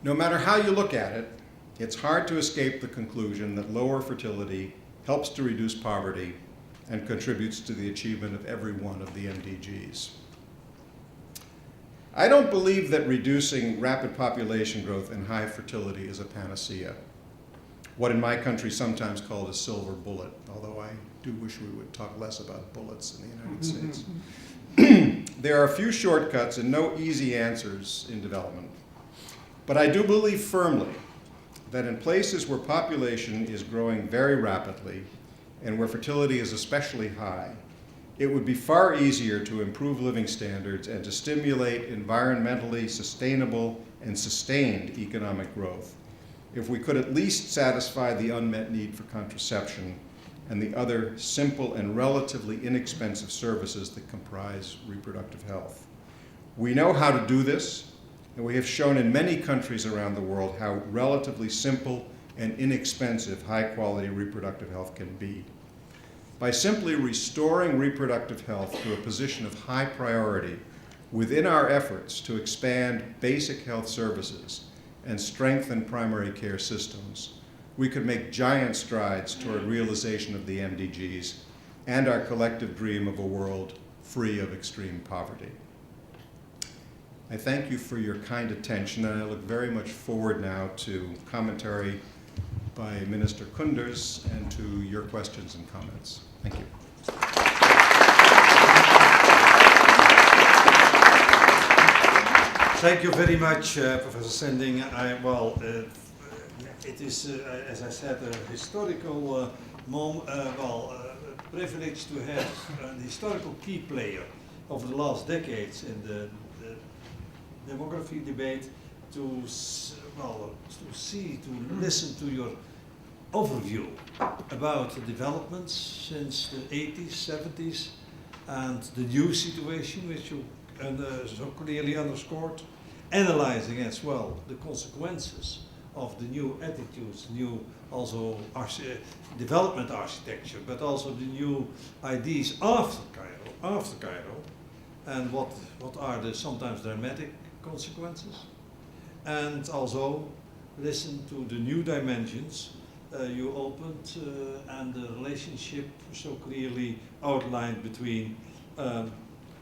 No matter how you look at it, it's hard to escape the conclusion that lower fertility helps to reduce poverty and contributes to the achievement of every one of the MDGs. I don't believe that reducing rapid population growth and high fertility is a panacea, what in my country sometimes called a silver bullet, although I do wish we would talk less about bullets in the United States. There are few shortcuts and no easy answers in development. But I do believe firmly that in places where population is growing very rapidly and where fertility is especially high, it would be far easier to improve living standards and to stimulate environmentally sustainable and sustained economic growth if we could at least satisfy the unmet need for contraception and the other simple and relatively inexpensive services that comprise reproductive health. We know how to do this, and we have shown in many countries around the world how relatively simple and inexpensive high-quality reproductive health can be. By simply restoring reproductive health to a position of high priority within our efforts to expand basic health services and strengthen primary care systems, we could make giant strides toward realization of the MDGs and our collective dream of a world free of extreme poverty. I thank you for your kind attention, and I look very much forward now to commentary by Minister Koenders and to your questions and comments. Thank you. Thank you very much, Professor Sinding. It is, as I said, a historical privilege to have a historical key player over the last decades in the demography debate to listen to your overview about the developments since the 80s, 70s, and the new situation which you so clearly underscored, analyzing as well the consequences of the new attitudes, new also development architecture, but also the new ideas after Cairo, and what are the sometimes dramatic consequences, and also listen to the new dimensions you opened and the relationship so clearly outlined between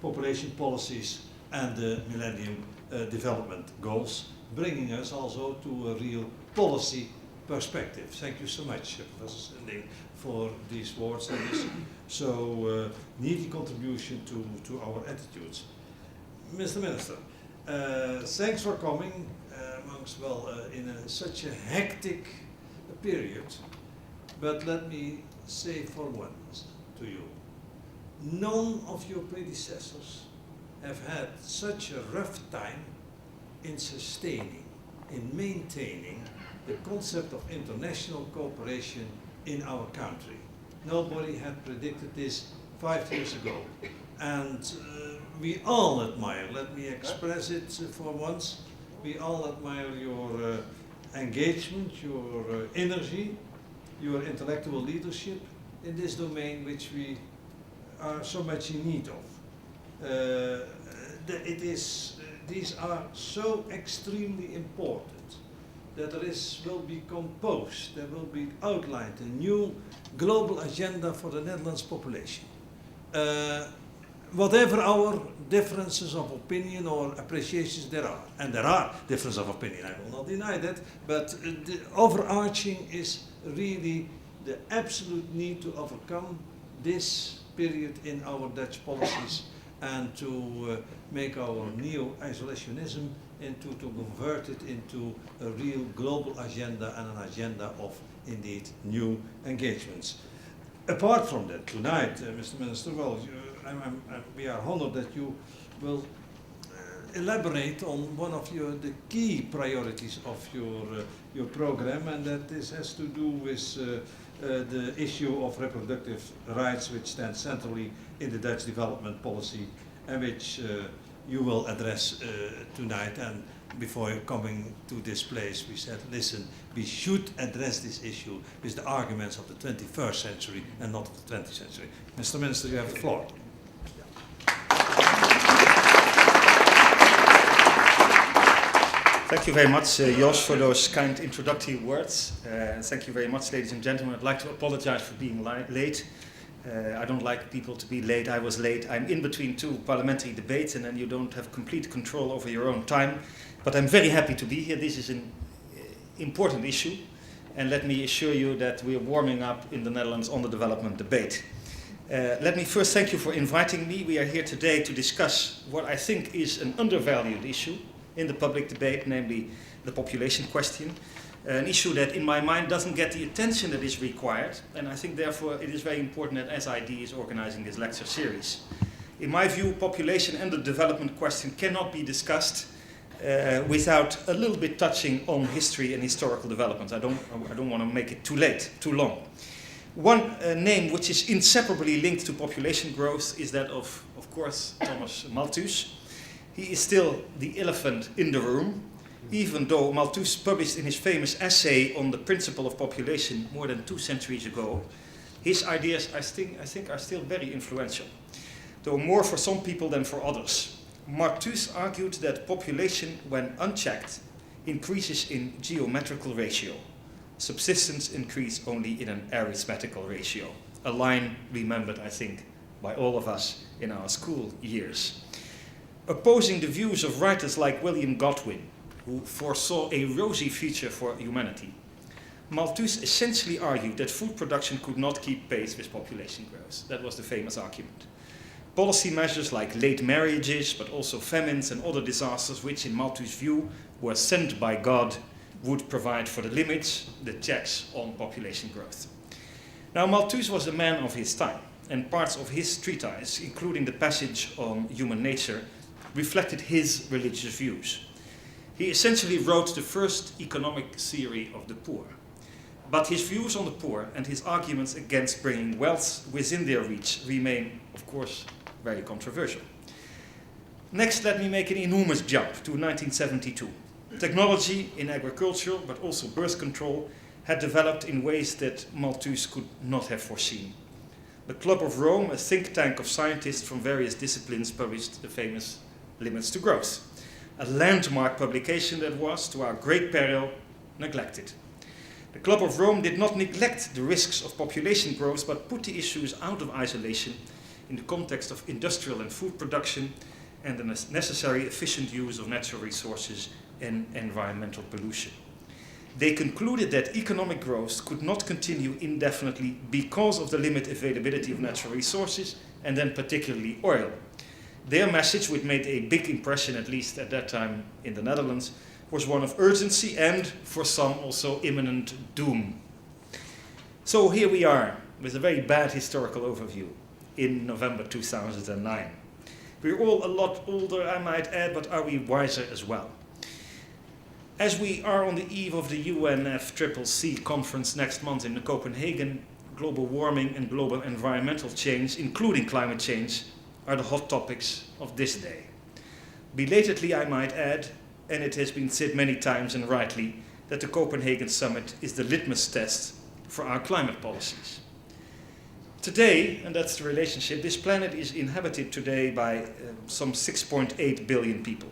population policies and the Millennium Development Goals, bringing us also to a real policy perspective. Thank you so much, Professor Sinding, for these words and this so needy contribution to our attitudes. Mr. Minister, thanks for coming in such a hectic period, but let me say for once to you, none of your predecessors have had such a rough time in sustaining, in maintaining the concept of international cooperation in our country. Nobody had predicted this 5 years ago, and we all admire, let me express it for once, we all admire your engagement, your energy, your intellectual leadership in this domain which we are so much in need of. These are so extremely important that will be composed, there will be outlined a new global agenda for the Netherlands population. Whatever our differences of opinion or appreciations there are, and there are differences of opinion, I will not deny that, but the overarching is really the absolute need to overcome this period in our Dutch policies and to make our neo-isolationism to convert it into a real global agenda and an agenda of indeed new engagements. Apart from that, tonight, Mr. Minister, we are honored that you will elaborate on one of the key priorities of your program, and that this has to do with the issue of reproductive rights, which stands centrally in the Dutch development policy, and which you will address tonight. And before coming to this place, we said, listen, we should address this issue with the arguments of the 21st century and not of the 20th century. Mr. Minister, you have the floor. Thank you very much, Jos, for those kind introductory words. And thank you very much, ladies and gentlemen. I'd like to apologize for being late. I don't like people to be late. I was late. I'm in between two parliamentary debates, and then you don't have complete control over your own time. But I'm very happy to be here. This is an important issue. And let me assure you that we are warming up in the Netherlands on the development debate. Let me first thank you for inviting me. We are here today to discuss what I think is an undervalued issue in the public debate, namely the population question. An issue that in my mind doesn't get the attention that is required, and I think therefore it is very important that SID is organizing this lecture series. In my view, population and the development question cannot be discussed without a little bit touching on history and historical development. I don't want to make it too long. One name which is inseparably linked to population growth is that of course, Thomas Malthus. He is still the elephant in the room, even though Malthus published in his famous essay on the principle of population more than 2 centuries ago. His ideas, I think, are still very influential, though more for some people than for others. Malthus argued that population, when unchecked, increases in geometrical ratio. Subsistence increase only in an arithmetical ratio. A line remembered, I think, by all of us in our school years. Opposing the views of writers like William Godwin, who foresaw a rosy future for humanity, Malthus essentially argued that food production could not keep pace with population growth. That was the famous argument. Policy measures like late marriages, but also famines and other disasters, which in Malthus' view were sent by God, would provide for the limits, the checks on population growth. Now, Malthus was a man of his time, and parts of his treatise, including the passage on human nature, reflected his religious views. He essentially wrote the first economic theory of the poor. But his views on the poor and his arguments against bringing wealth within their reach remain, of course, very controversial. Next, let me make an enormous jump to 1972. Technology in agriculture, but also birth control, had developed in ways that Malthus could not have foreseen. The Club of Rome, a think tank of scientists from various disciplines, published the famous Limits to Growth, a landmark publication that was, to our great peril, neglected. The Club of Rome did not neglect the risks of population growth, but put the issues out of isolation in the context of industrial and food production and the necessary efficient use of natural resources and environmental pollution. They concluded that economic growth could not continue indefinitely because of the limited availability of natural resources, and then particularly oil. Their message, which made a big impression, at least at that time in the Netherlands, was one of urgency and, for some, also imminent doom. So here we are, with a very bad historical overview in November 2009. We're all a lot older, I might add, but are we wiser as well? As we are on the eve of the UNFCCC conference next month in Copenhagen, global warming and global environmental change, including climate change, are the hot topics of this day. Belatedly, I might add, and it has been said many times and rightly, that the Copenhagen summit is the litmus test for our climate policies. Today, and that's the relationship, this planet is inhabited today by some 6.8 billion people.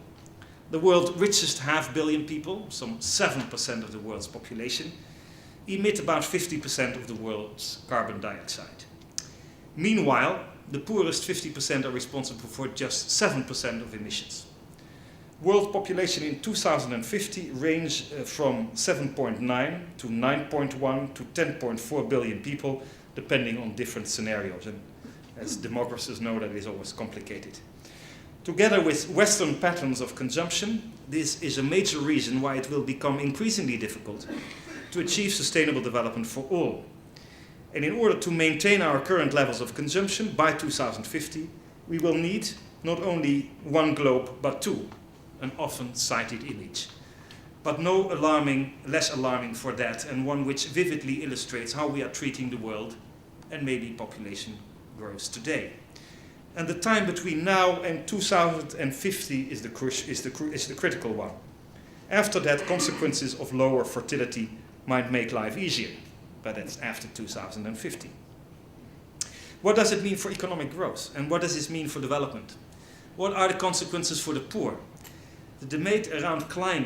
The world's richest 500 million people, some 7% of the world's population, emit about 50% of the world's carbon dioxide. Meanwhile, the poorest 50% are responsible for just 7% of emissions. World population in 2050 range from 7.9 to 9.1 to 10.4 billion people, depending on different scenarios. And as demographers know, that is always complicated. Together with Western patterns of consumption, this is a major reason why it will become increasingly difficult to achieve sustainable development for all. And in order to maintain our current levels of consumption by 2050, we will need not only one globe, but two, an often cited image. But no less alarming for that, and one which vividly illustrates how we are treating the world and maybe population growth today. And the time between now and 2050 is the critical one. After that, consequences of lower fertility might make life easier, but that's after 2050. What does it mean for economic growth? And what does this mean for development? What are the consequences for the poor? The debate around climate